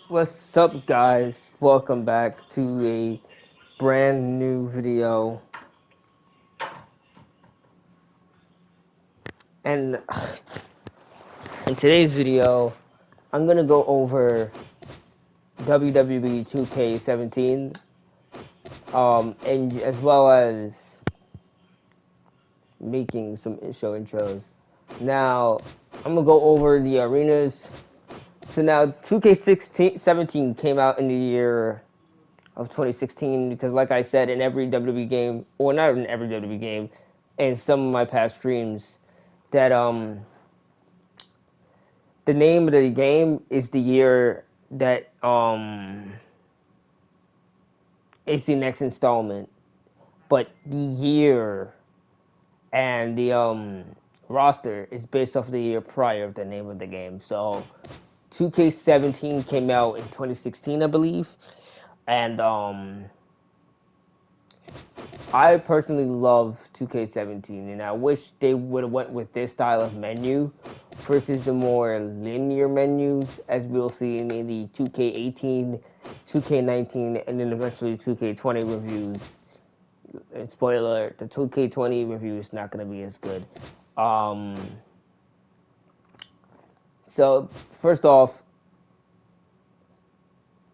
What's up, guys? Welcome back to a brand new video. And in today's video, I'm gonna go over WWE 2K17, and as well as making some show intros. Now, I'm gonna go over the arenas. So now, 2K17 came out in the year of 2016 because, like I said, in every WWE game, or not in every WWE game, in some of my past streams, that the name of the game is the year that it's the next installment, but the year and the roster is based off the year prior of the name of the game. So 2K17 came out in 2016, I believe, and I personally love 2K17, and I wish they would have went with this style of menu versus the more linear menus, as we'll see in the 2K18, 2K19, and then eventually 2K20 reviews. And spoiler alert, the 2K20 review is not going to be as good. So, first off,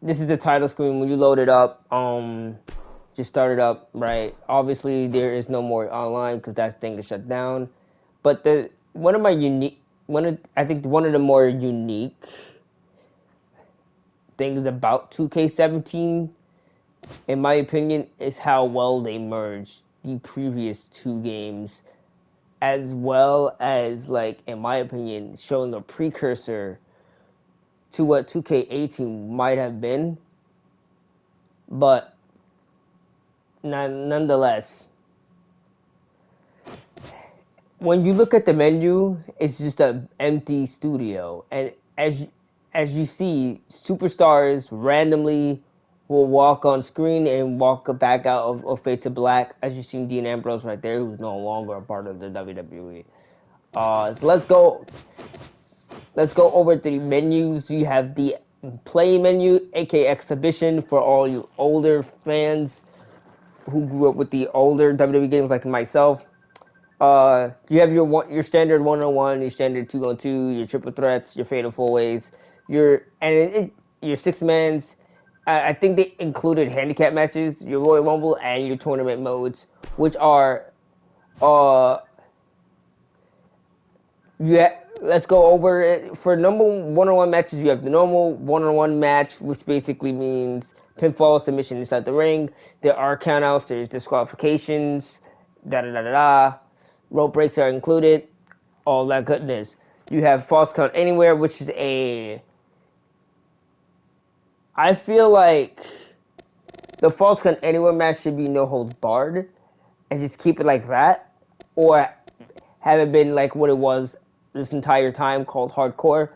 this is the title screen. When you load it up, just start it up, right? Obviously, there is no more online because that thing is shut down. But I think one of the more unique things about 2K17, in my opinion, is how well they merged the previous two games, as well as, like, in my opinion, showing a precursor to what 2K18 might have been. But nonetheless, when you look at the menu, it's just an empty studio, and as you see, superstars randomly will walk on screen and walk back out of fade to black, as you see Dean Ambrose right there, who's no longer a part of the WWE. So let's go over to the menus. You have the play menu, aka exhibition, for all you older fans who grew up with the older WWE games like myself. You have your standard 1-on-1, your standard 2-on-2, your triple threats, your fatal four ways, your six mans. I think they included handicap matches, your Royal Rumble, and your tournament modes, which are let's go over it. For normal 1-on-1 matches, you have the normal 1-on-1 match, which basically means pinfall, submission inside the ring. There are countouts, there's disqualifications, da da da da da. Rope breaks are included, all that goodness. You have false count anywhere, which is I feel like the false count anywhere match should be no holds barred, and just keep it like that, or have it been like what it was this entire time, called hardcore.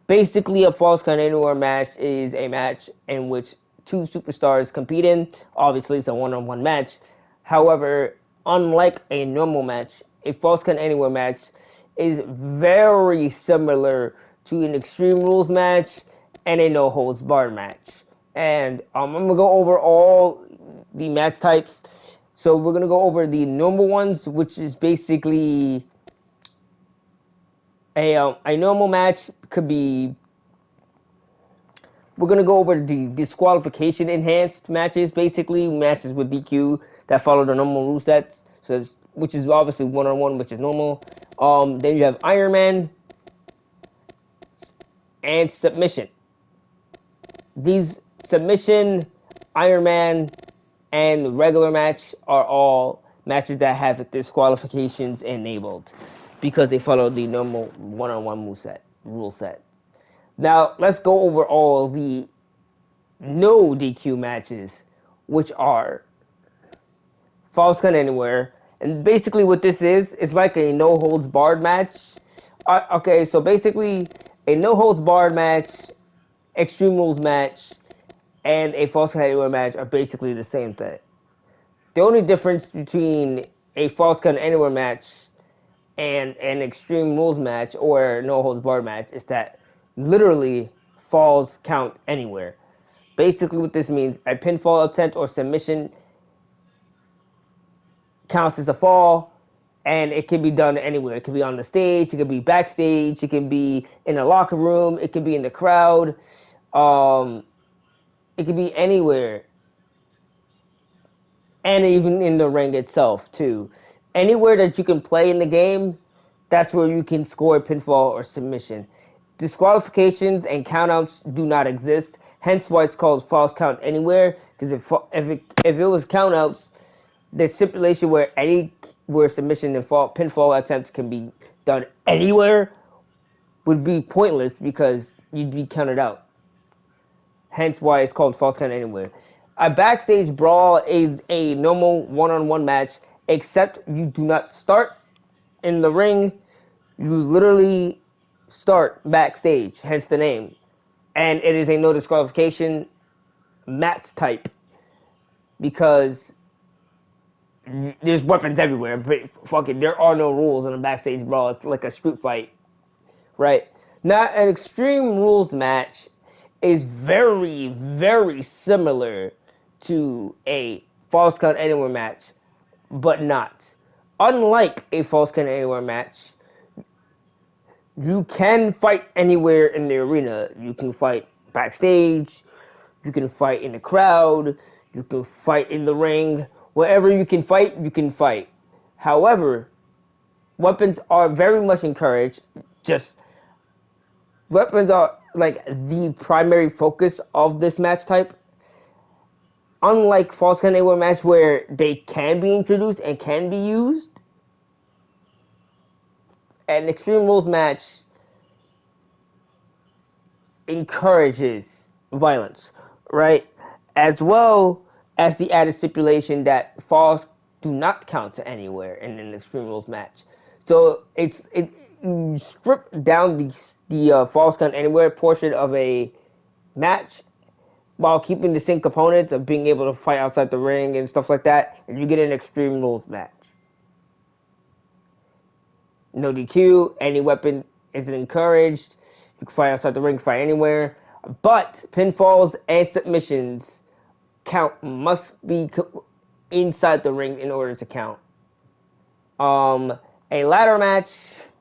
Basically, a false count anywhere match is a match in which two superstars compete in. Obviously, it's a 1-on-1 match. However, unlike a normal match, a false count anywhere match is very similar to an Extreme Rules match and a no holds barred match. And I'm gonna go over all the match types. So we're gonna go over the normal ones, which is basically a normal match could be. We're gonna go over the disqualification enhanced matches, basically matches with DQ that follow the normal rule sets. So which is obviously 1-on-1, which is normal. Then you have Ironman and submission. These submission, Ironman, and regular match are all matches that have disqualifications enabled because they follow the normal 1-on-1 rule set. Now, let's go over all the no DQ matches, which are false count anywhere. And basically what this is like a no holds barred match. Okay, so basically a no holds barred match, Extreme Rules match, and a false count anywhere match are basically the same thing. The only difference between a false count anywhere match and an Extreme Rules match or no holds barred match is that literally falls count anywhere. Basically, what this means, a pinfall attempt or submission counts as a fall, and it can be done anywhere. It can be on the stage, it can be backstage, it can be in a locker room, it can be in the crowd, it can be anywhere, and even in the ring itself too. Anywhere that you can play in the game, that's where you can score a pinfall or submission. Disqualifications and countouts do not exist, hence why it's called false count anywhere. Because if it was countouts, the stipulation where submission and pinfall attempts can be done anywhere would be pointless because you'd be counted out. Hence why it's called false count anywhere. A backstage brawl is a normal one-on-one match, except you do not start in the ring. You literally start backstage, hence the name. And it is a no disqualification match type because there's weapons everywhere. But fuck it, there are no rules in a backstage brawl. It's like a street fight, right? Now, an Extreme Rules match is very, very similar to a false count anywhere match, but not. Unlike a false count anywhere match, you can fight anywhere in the arena. You can fight backstage, you can fight in the crowd, you can fight in the ring. Wherever you can fight, you can fight. However, weapons are very much encouraged. Weapons are like the primary focus of this match type. Unlike false count anywhere match where they can be introduced and can be used, an Extreme Rules match encourages violence, right? As well as the added stipulation that falls do not count to anywhere in an Extreme Rules match. So you strip down the false count anywhere portion of a match while keeping the same components of being able to fight outside the ring and stuff like that, and you get an Extreme Rules match. No DQ, any weapon isn't encouraged. You can fight outside the ring, fight anywhere. But pinfalls and submissions must be inside the ring in order to count. A ladder match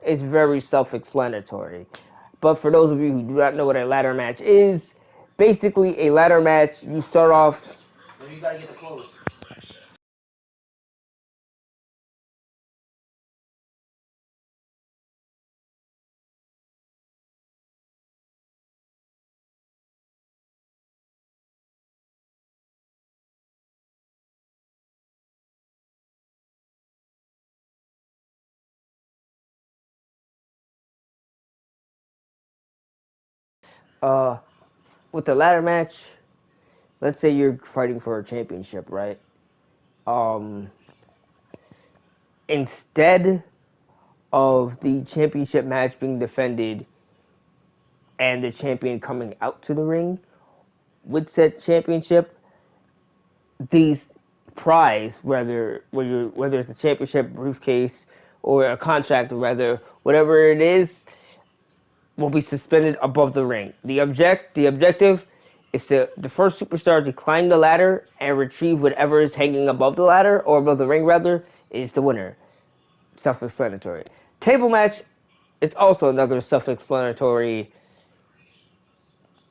is very self-explanatory. But for those of you who do not know what a ladder match is, basically a ladder match, you start off... You gotta get the clothes. With the ladder match, let's say you're fighting for a championship, right? Instead of the championship match being defended and the champion coming out to the ring with said championship, these prize, whether it's a championship briefcase or a contract, or rather whatever it is, will be suspended above the ring. The objective is the first superstar to climb the ladder and retrieve whatever is hanging above the ladder, or above the ring rather, is the winner. Self-explanatory. Table match is also another self-explanatory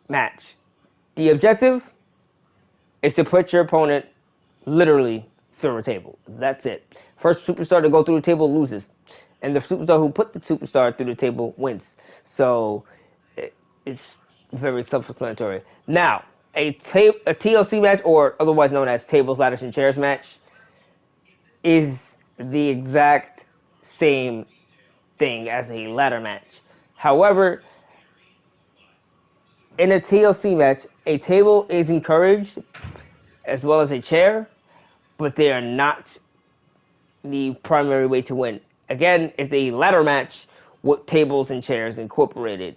match. The objective is to put your opponent literally through a table. That's it. First superstar to go through the table loses. And the superstar who put the superstar through the table wins. So, it's very self-explanatory. Now, a TLC match, or otherwise known as Tables, Ladders, and Chairs match, is the exact same thing as a ladder match. However, in a TLC match, a table is encouraged as well as a chair, but they are not the primary way to win. Again, it's a ladder match with tables and chairs incorporated.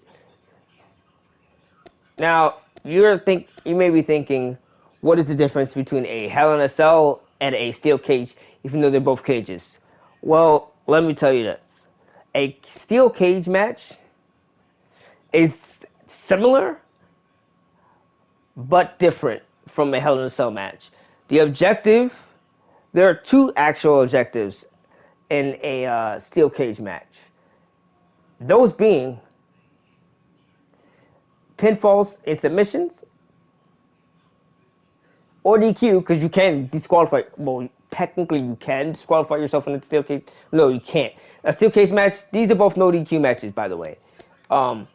Now, you may be thinking, what is the difference between a Hell in a Cell and a steel cage, even though they're both cages? Well, let me tell you this. A steel cage match is similar but different from a Hell in a Cell match. The objective, there are two actual objectives in a steel cage match. Those being pinfalls and submissions, or DQ, because you can disqualify. Well, technically you can disqualify yourself in a steel cage. No, you can't. A steel cage match. These are both no DQ matches, by the way. Um,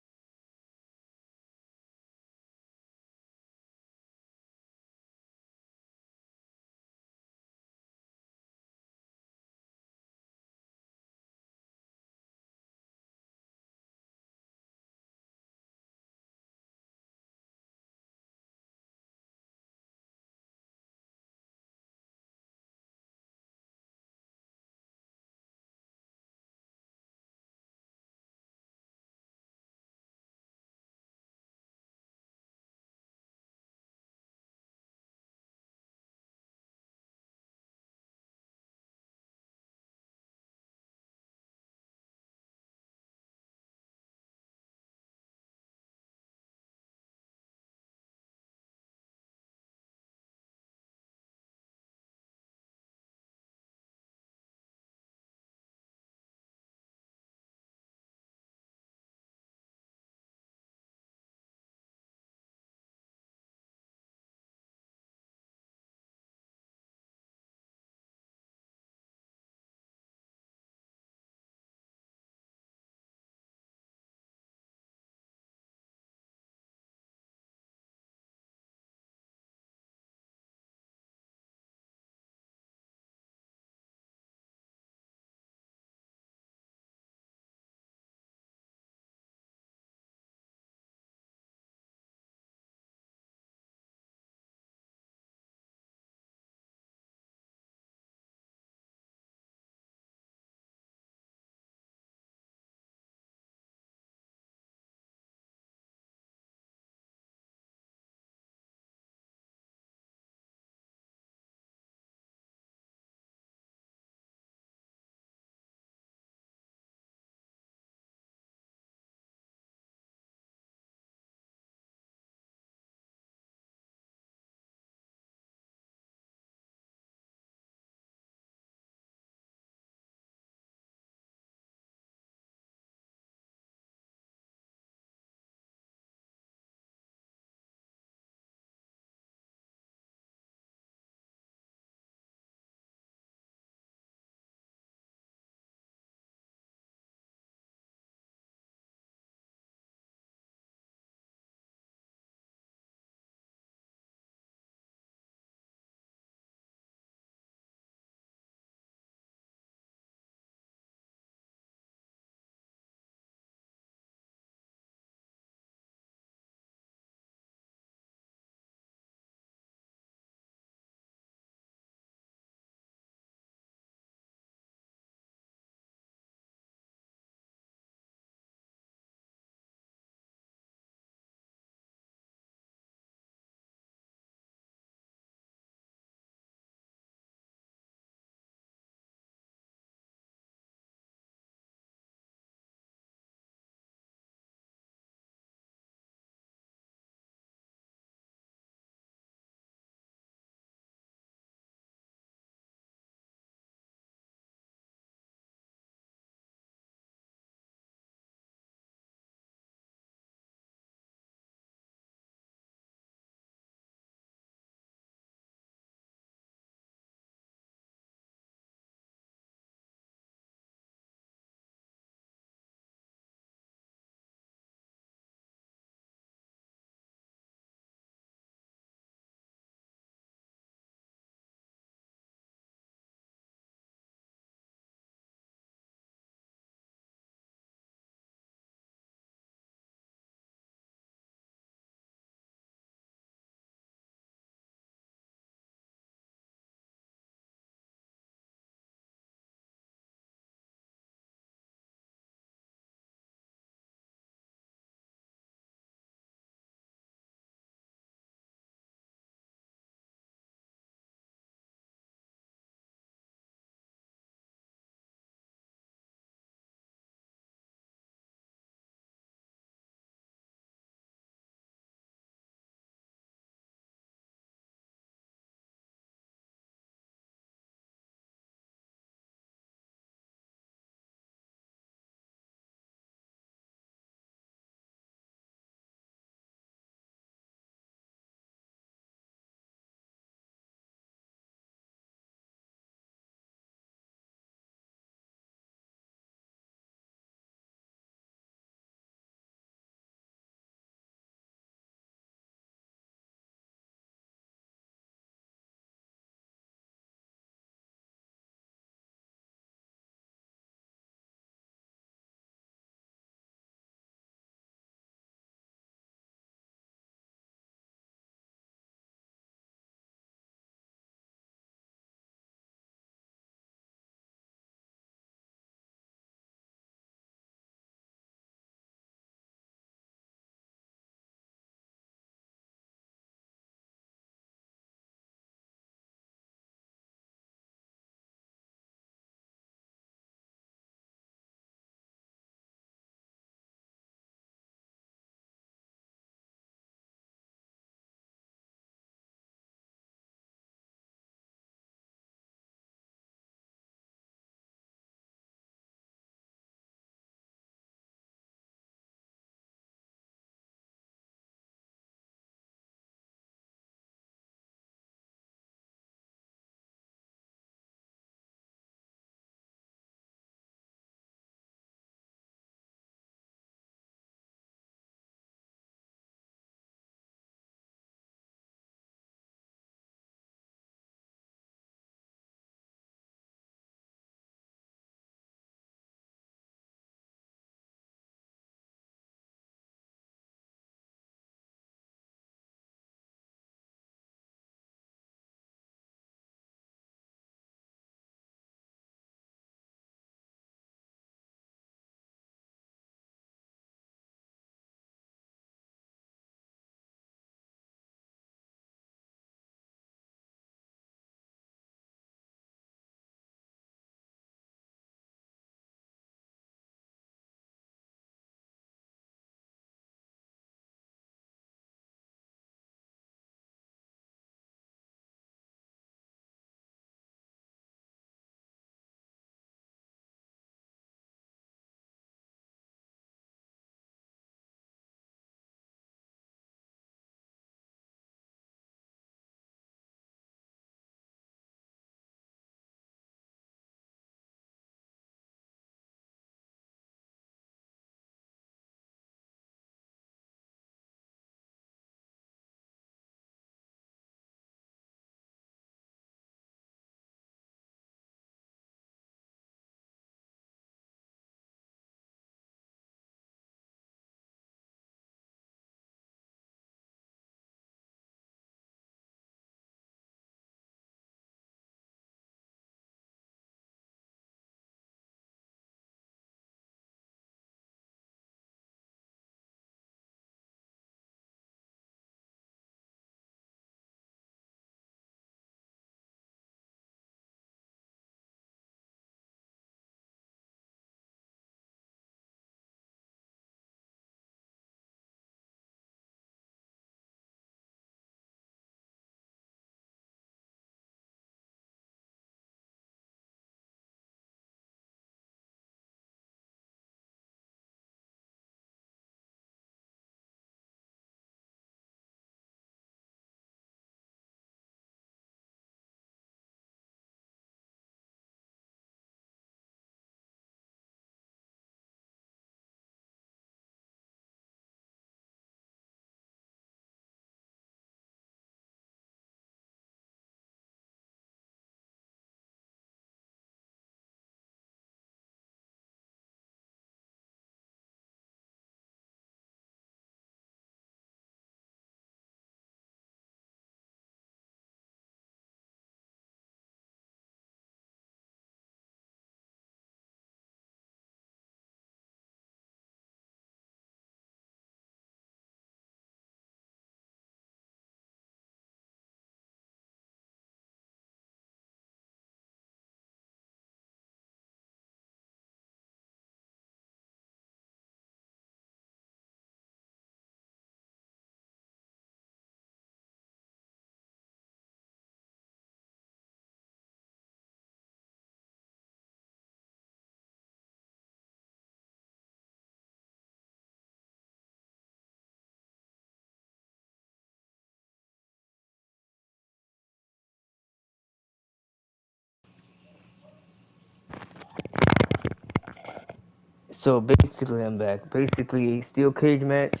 So basically, I'm back. Basically, a steel cage match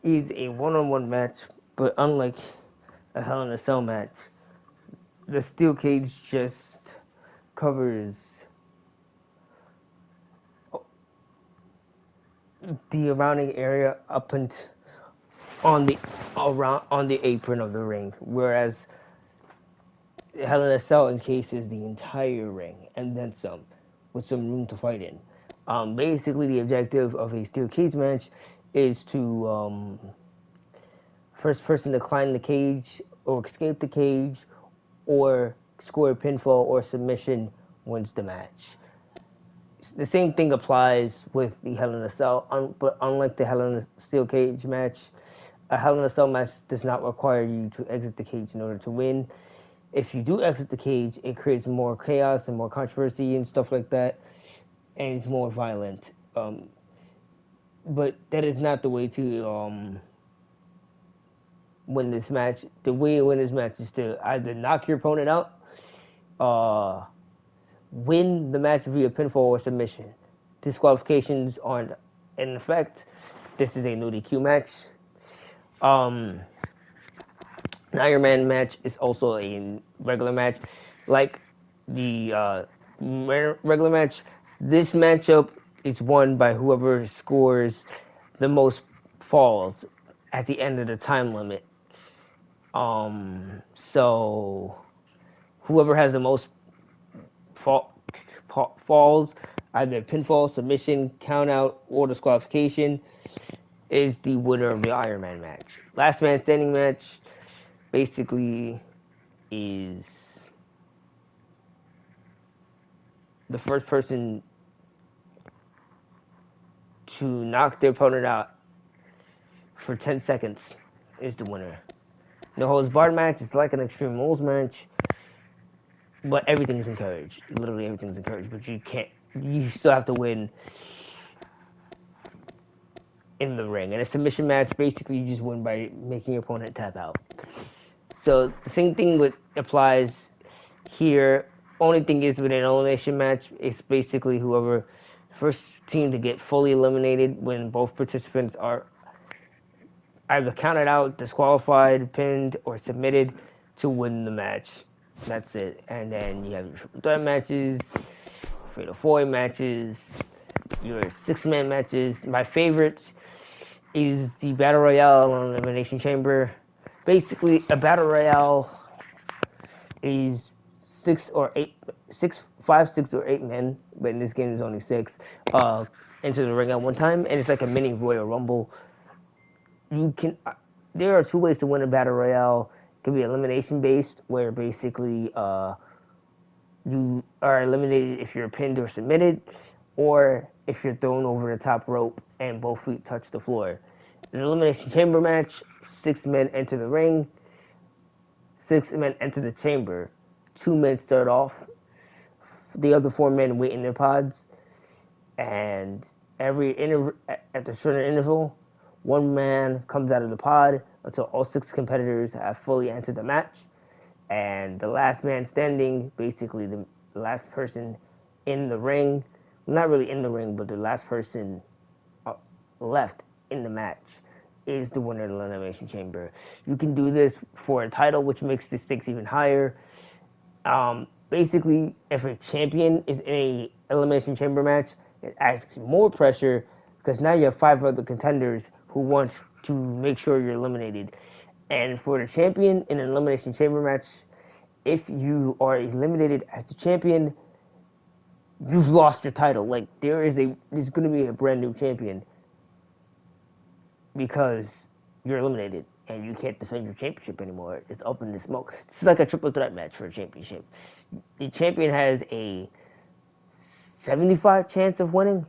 is a one-on-one match, but unlike a Hell in a Cell match, the steel cage just covers the surrounding area up and on the apron of the ring, whereas Hell in a Cell encases the entire ring and then some, with some room to fight in. Basically, the objective of a steel cage match is to first person to climb the cage or escape the cage or score a pinfall or submission wins the match. The same thing applies with the Hell in a Cell, but unlike the Hell in a Steel Cage match, a Hell in a Cell match does not require you to exit the cage in order to win. If you do exit the cage, it creates more chaos and more controversy and stuff like that, and it's more violent. But that is not the way to win this match. The way to win this match is to either knock your opponent out, win the match via pinfall or submission. Disqualifications aren't in effect. This is a no DQ match. An Ironman match is also a regular match. Like the regular match, this matchup is won by whoever scores the most falls at the end of the time limit. So whoever has the most falls, either pinfall, submission, count out, or disqualification, is the winner of the Ironman match. Last man standing match basically is the first person to knock their opponent out for 10 seconds is the winner. No holds barred match is like an Extreme Rules match, but everything's encouraged. Literally everything's encouraged, but you still have to win in the ring. In a submission match, basically you just win by making your opponent tap out. So the same thing applies here. Only thing is with an elimination match, it's basically whoever first team to get fully eliminated when both participants are either counted out, disqualified, pinned, or submitted to win the match. That's it. And then you have your triple threat matches, fatal four-way matches, your six-man matches. My favorite is the Battle Royale on Elimination Chamber. Basically, a Battle Royale is 5, 6, or 8 men, but in this game there's only 6, into the ring at one time, and it's like a mini Royal Rumble. There are 2 ways to win a Battle Royale. It can be elimination based, where basically you are eliminated if you're pinned or submitted, or if you're thrown over the top rope and both feet touch the floor. In an elimination chamber match, 6 men enter the ring, 6 men enter the chamber. 2 men start off. The other 4 men wait in their pods, and at a certain interval, 1 man comes out of the pod until all 6 competitors have fully entered the match, and the last man standing, basically the last person in the ring, not really in the ring, but the last person left in the match, is the winner of the Elimination Chamber. You can do this for a title, which makes the stakes even higher. Basically, if a champion is in a Elimination Chamber match, it adds more pressure because now you have 5 other contenders who want to make sure you're eliminated. And for the champion in an Elimination Chamber match, if you are eliminated as the champion, you've lost your title. Like, there's going to be a brand new champion because you're eliminated and you can't defend your championship anymore. It's up in the smoke. It's like a triple threat match for a championship. The champion has a 75 chance of winning,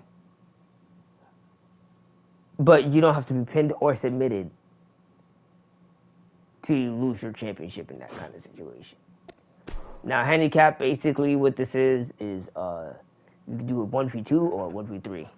but you don't have to be pinned or submitted to lose your championship in that kind of situation. Now, handicap, basically what this is you can do a 1v2 or a 1v3.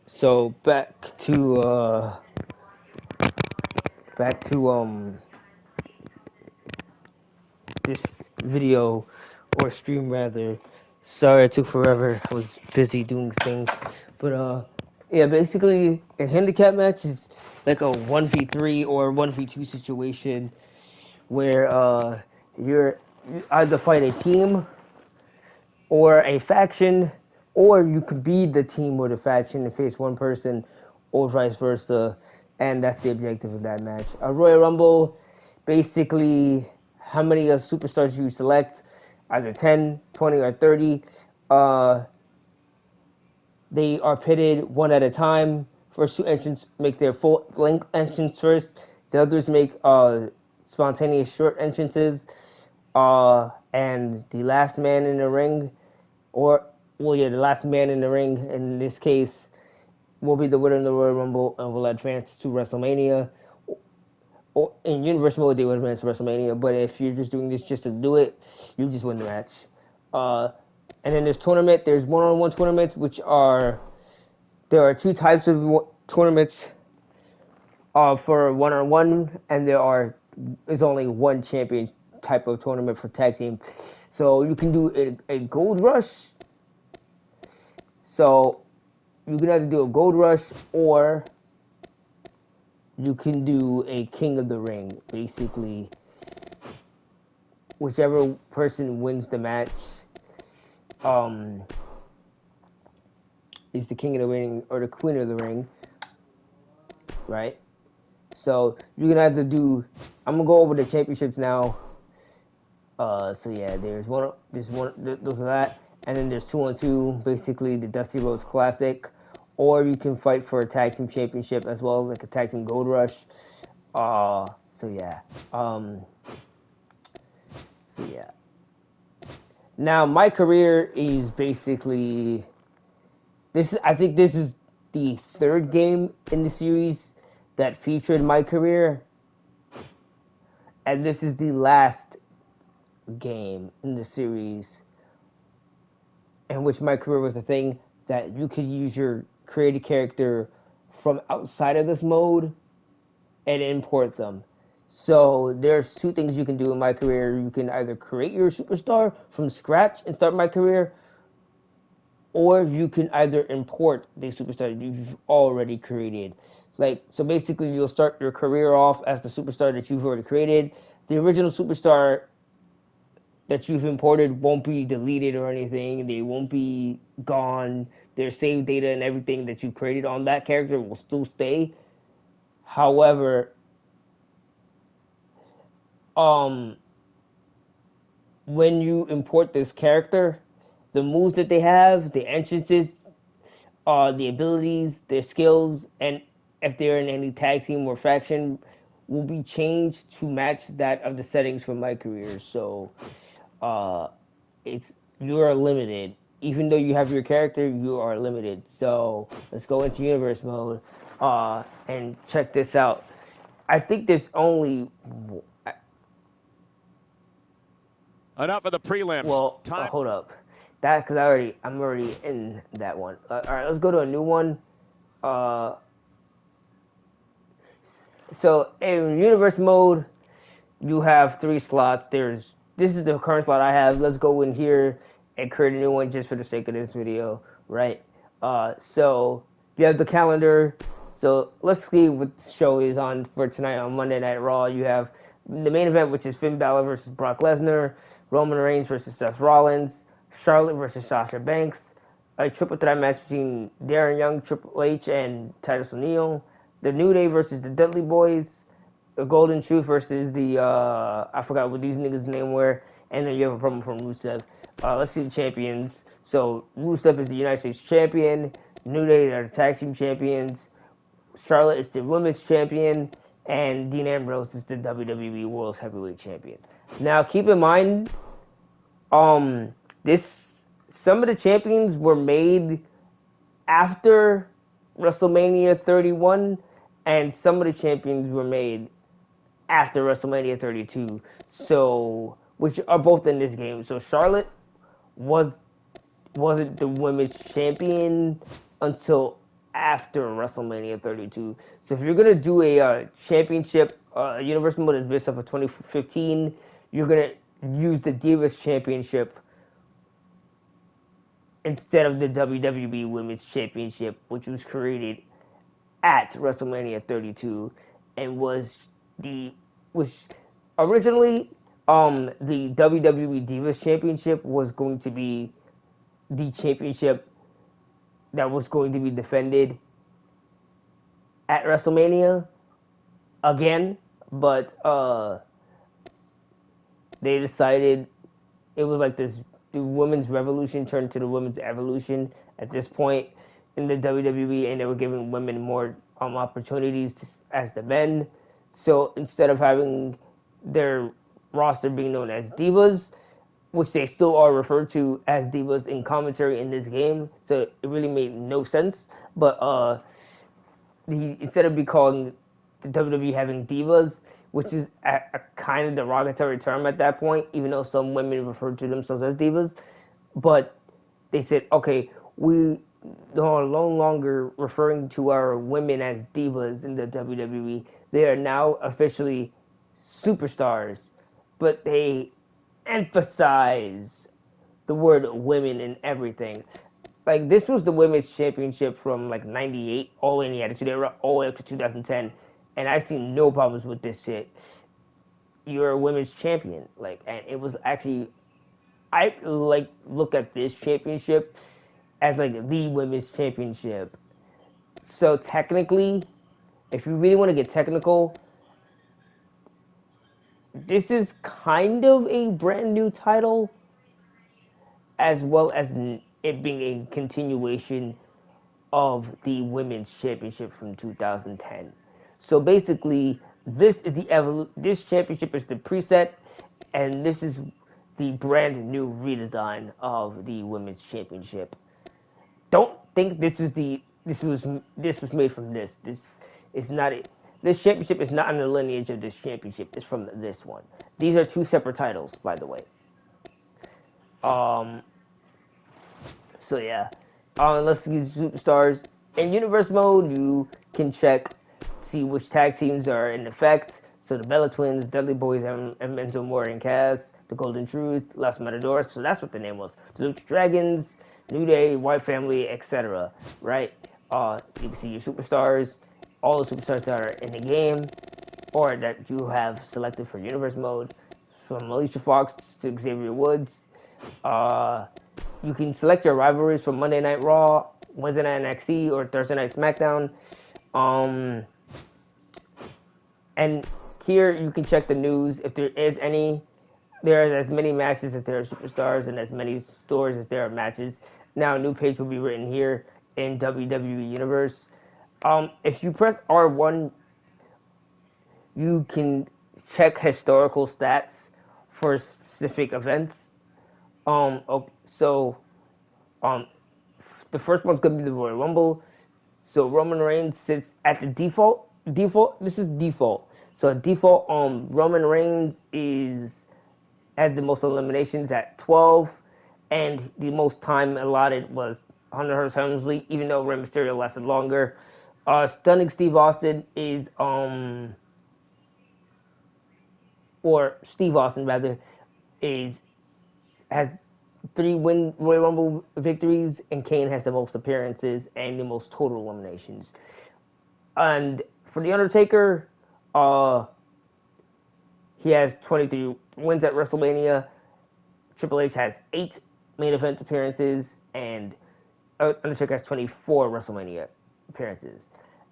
So back to this video or stream rather. Sorry it took forever. I was busy doing things. But yeah, basically a handicap match is like a 1v3 or 1v2 situation where you either fight a team or a faction, or you could be the team or the faction and face one person, or vice versa, and that's the objective of that match. A Royal Rumble, basically, how many superstars you select, either 10, 20, or 30. They are pitted one at a time. First two entrants make their full length entrance first. The others make spontaneous short entrances. And the last man in the ring, the last man in the ring in this case will be the winner of the Royal Rumble and will advance to WrestleMania. Or in Universe Mode, they would advance to WrestleMania, but if you're just doing this just to do it, you just win the match. And then there's one-on-one tournaments, there are two types of tournaments for one-on-one, and is only one champion type of tournament for tag team. So you can do a gold rush. So you can either do a gold rush or you can do a King of the Ring. Basically, whichever person wins the match is the King of the Ring or the Queen of the Ring, right? So you can either I'm gonna go over the championships now. So yeah, there's one, those are that, and then there's 2-on-2, basically the Dusty Rhodes Classic, or you can fight for a tag team championship as well as like a tag team gold rush. So yeah. Now my career is basically I think this is the third game in the series that featured my career, and this is the last game in the series in which my career was a thing that you could use your created character from outside of this mode and import them. So there's two things you can do in my career. You can either create your superstar from scratch and start my career, or you can either import the superstar that you've already created. So basically you'll start your career off as the superstar that you've already created. The original superstar that you've imported won't be deleted or anything. They won't be gone. Their save data and everything that you created on that character will still stay. However, when you import this character, the moves that they have, the entrances, the abilities, their skills, and if they're in any tag team or faction, will be changed to match that of the settings from my career. So you are limited. Even though you have your character, you are limited. So let's go into universe mode and check this out. I think there's only enough of the prelims. Well, hold up. That because I'm already in that one. All right, let's go to a new one. So in universe mode, you have 3 slots. This is the current slot I have. Let's go in here and create a new one just for the sake of this video, right? So you have the calendar. So let's see what show is on for tonight on Monday Night Raw. You have the main event, which is Finn Balor versus Brock Lesnar, Roman Reigns versus Seth Rollins, Charlotte versus Sasha Banks, a triple threat match between Darren Young, Triple H, and Titus O'Neil, the New Day versus the Dudley Boys, the Golden Truth versus the, I forgot what these niggas' name were, and then you have a problem from Rusev. Let's see the champions. So Rusev is the United States champion, New Day are the tag team champions, Charlotte is the women's champion, and Dean Ambrose is the WWE World Heavyweight Champion. Now, keep in mind, some of the champions were made after WrestleMania 31, and some of the champions were made after WrestleMania 32. So, which are both in this game. So Charlotte wasn't the women's champion until after WrestleMania 32. So if you're gonna do a championship, Universal mode is based off of 2015, you're gonna use the Divas Championship instead of the WWE Women's Championship, which was created at WrestleMania 32 and was originally the WWE Divas Championship was going to be the championship that was going to be defended at WrestleMania again, but they decided it was like this. The women's revolution turned to the women's evolution at this point in the WWE, and they were giving women more opportunities as the men. So instead of having their roster being known as divas, which they still are referred to as divas in commentary in this game, so it really made no sense. But instead of be calling the WWE having divas, which is a kind of derogatory term at that point, even though some women refer to themselves as divas, but they said, okay, we are no longer referring to our women as divas in the WWE. They are now officially superstars, but they emphasize the word women in everything. Like, this was the women's championship from like 98 all in the Attitude Era all the way up to 2010, and I see no problems with this shit. You're a women's champion, like, and it was actually, I like look at this championship as like the women's championship. So technically, if you really want to get technical, this is kind of a brand new title, as well as it being a continuation of the women's championship from 2010. So basically, this championship is the preset, and this is the brand new redesign of the women's championship. Don't think this was made from this. This is not it. This championship is not in the lineage of this championship. It's from this one. These are two separate titles, by the way. So yeah. Let's see superstars. In Universe mode, you can check, see which tag teams are in effect. So the Bella Twins, Dudley Boys, and Enzo Amore and Cass, the Golden Truth, Los Matadors. So that's what the name was. The Lucha Dragons, New Day, White Family, etc. Right? You can see your superstars, all the superstars that are in the game, or that you have selected for Universe mode, from Alicia Fox to Xavier Woods. You can select your rivalries from Monday Night Raw, Wednesday Night NXT, or Thursday Night SmackDown. And here you can check the news if there is any. There are as many matches as there are superstars, and as many stores as there are matches. Now a new page will be written here in WWE Universe. If you press R1, you can check historical stats for specific events. The first one's gonna be the Royal Rumble. So Roman Reigns sits at the default. This is default. So default, Roman Reigns has the most eliminations at 12, and the most time allotted was Hunter Hearst Helmsley, even though Rey Mysterio lasted longer. Stunning Steve Austin or Steve Austin rather, has 3 Royal Rumble victories, and Kane has the most appearances and the most total eliminations. And for The Undertaker, he has 23 wins at WrestleMania. Triple H has 8 main event appearances, and Undertaker has 24 WrestleMania appearances.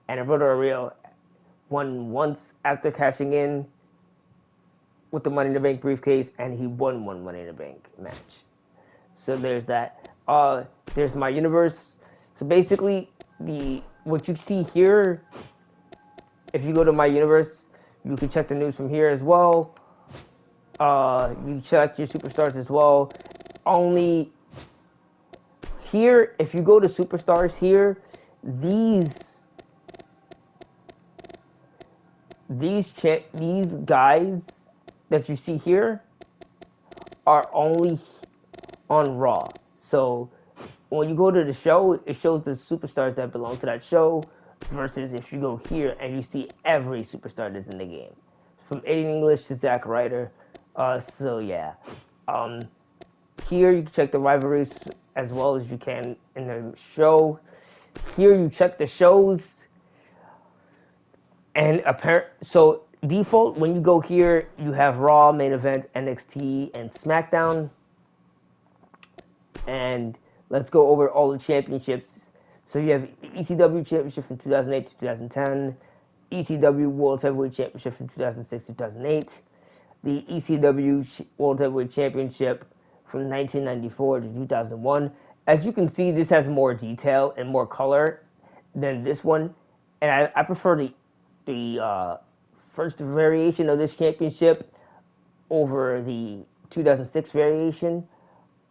And Alberto Rio won once after cashing in with the Money in the Bank briefcase, and he won one Money in the Bank match. So there's that. There's my universe. So basically, what you see here, if you go to my universe, you can check the news from here as well. You check your superstars as well. Only here, if you go to superstars here, these guys that you see here are only on Raw. So when you go to the show, it shows the superstars that belong to that show, versus if you go here and you see every superstar that's in the game, from Aiden English to Zack Ryder. So yeah, here you can check the rivalries as well as you can in the show. Here you check the shows, and so default when you go here, you have Raw, Main Event, NXT, and SmackDown. And let's go over all the championships. So you have ECW Championship from 2008 to 2010, ECW World Heavyweight Championship from 2006 to 2008, the ECW World Heavyweight Championship from 1994 to 2001. As you can see, this has more detail and more color than this one, and I prefer the first variation of this championship over the 2006 variation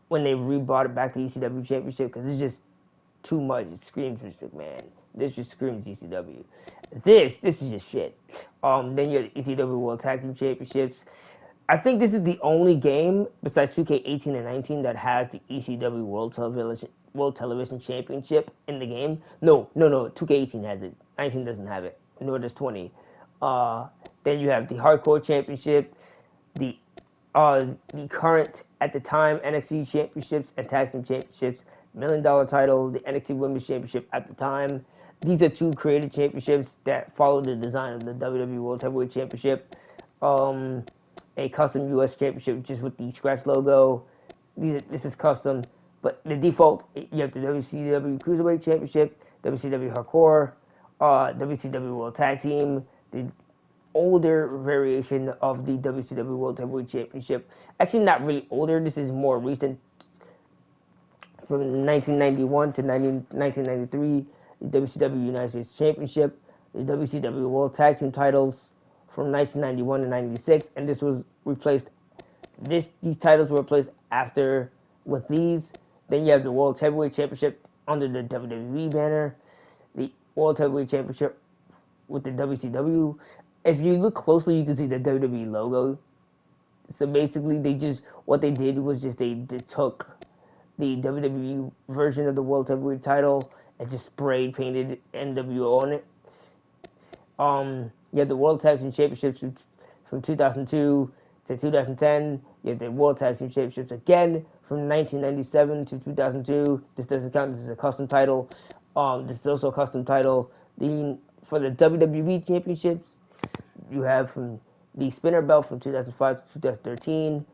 when they rebrought it back to ECW Championship, because it's just too much. It screams Vince McMahon. This just screams ECW. This is just shit. Then you have the ECW World Tag Team Championships. I think this is the only game besides 2K18 and 19 that has the ECW World Television Championship in the game. No. 2K18 has it. 19 doesn't have it. Nor does 20. Then you have the Hardcore Championship, the current, at the time, NXT Championships and Tag Team Championships, $1 Million title, the NXT Women's Championship at the time. These are two created championships that follow the design of the WWE World Heavyweight Championship. A custom U.S. Championship just with the scratch logo. This is custom, but the default, you have the WCW Cruiserweight Championship, WCW Hardcore, WCW World Tag Team, the older variation of the WCW World Heavyweight Championship. Actually, not really older. This is more recent, from 1991 to 1993. The WCW United States Championship, the WCW World Tag Team titles from 1991 to 96, and this was replaced. These titles were replaced after with these. Then you have the World Heavyweight Championship under the WWE banner, the World Heavyweight Championship with the WCW. If you look closely, you can see the WWE logo. So basically, what they did was they took the WWE version of the World Heavyweight title and just spray painted NWO on it. You have the World Tag Team Championships from 2002 to 2010. You have the World Tag Team Championships again from 1997 to 2002. This doesn't count. This is a custom title. This is also a custom title. For the WWE Championships, you have from the spinner belt from 2005 to 2013.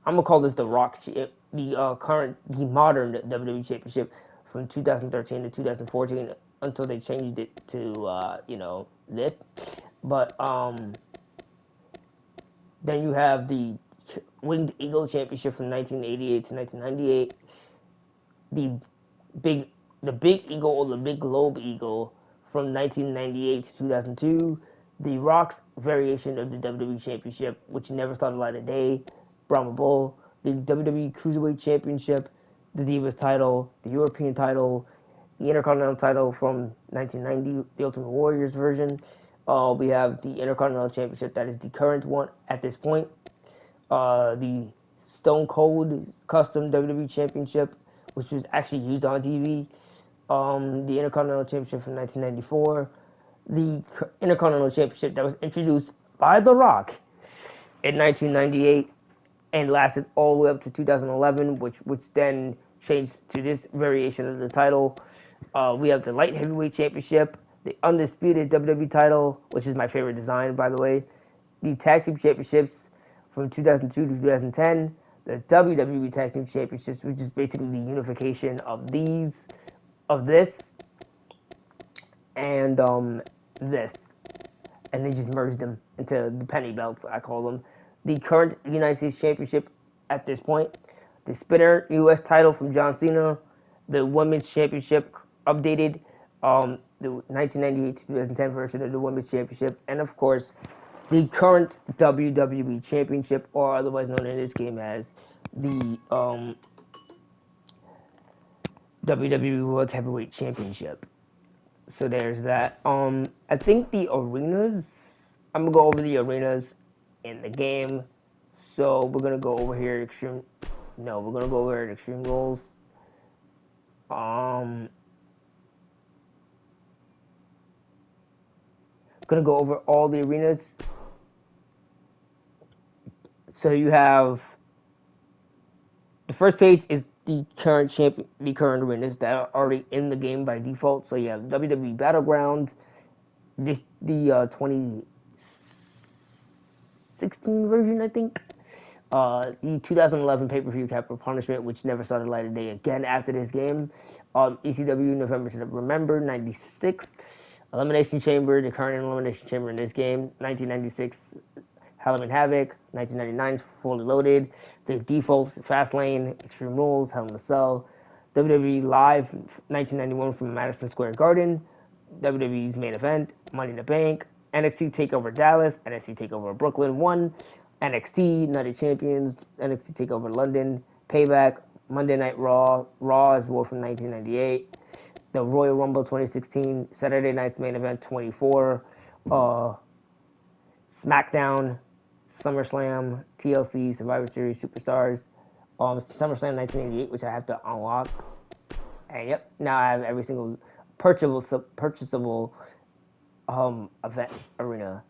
I'm gonna call this the Rock, the modern WWE Championship from 2013 to 2014 until they changed it to this. But then you have the Winged Eagle Championship from 1988 to 1998. The Big Eagle, or the Big Globe Eagle, from 1998 to 2002. The Rock's variation of the WWE Championship, which never saw the light of day, Brahma Bull. The WWE Cruiserweight Championship, the Divas title, the European title, the Intercontinental title from 1990, the Ultimate Warriors version. We have the Intercontinental Championship, that is the current one at this point. The Stone Cold Custom WWE Championship, which was actually used on TV. The Intercontinental Championship from 1994. The Intercontinental Championship that was introduced by The Rock in 1998 and lasted all the way up to 2011, which then changed to this variation of the title. We have the Light Heavyweight Championship, the Undisputed WWE title, which is my favorite design, by the way. The Tag Team Championships from 2002 to 2010. The WWE Tag Team Championships, which is basically the unification of this, and this. And they just merged them into the penny belts, I call them. The current United States Championship at this point. The Spinner U.S. title from John Cena. The Women's Championship updated. The 1998 to 2010 version of the Women's Championship. And of course, the current WWE Championship, or otherwise known in this game as the WWE World Heavyweight Championship. So there's that. I think the arenas, I'm going to go over the arenas in the game. So we're going to go over here, No, we're gonna go over Extreme Rules. Gonna go over all the arenas. So you have the first page is the current arenas that are already in the game by default. So you have WWE Battleground, the 2016 version, I think. The 2011 pay-per-view Capital Punishment, which never saw the light of day again after this game. ECW November to Remember, 96. Elimination Chamber, the current Elimination Chamber in this game. 1996 Halloween Havoc. 1999 Fully Loaded. The defaults, Fastlane, Extreme Rules, Hell in a Cell. WWE Live, 1991 from Madison Square Garden. WWE's Main Event, Money in the Bank. NXT TakeOver Dallas, NXT TakeOver Brooklyn 1. NXT, Night of Champions, NXT TakeOver London, Payback, Monday Night Raw, Raw is War from 1998, the Royal Rumble 2016, Saturday Night's Main Event 24, SmackDown, SummerSlam, TLC, Survivor Series, Superstars, SummerSlam 1988, which I have to unlock. And yep, now I have every single purchasable event arena.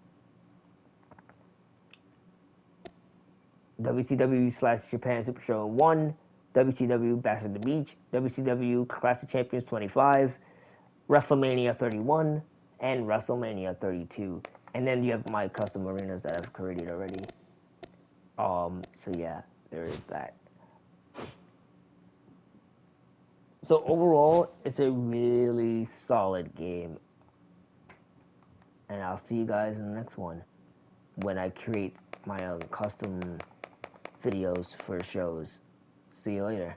WCW/Japan Super Show 1, WCW Bash at the Beach, WCW Classic Champions 25, WrestleMania 31, and WrestleMania 32. And then you have my custom arenas that I've created already. So yeah, there is that. So overall, it's a really solid game. And I'll see you guys in the next one when I create my own custom videos for shows. See you later.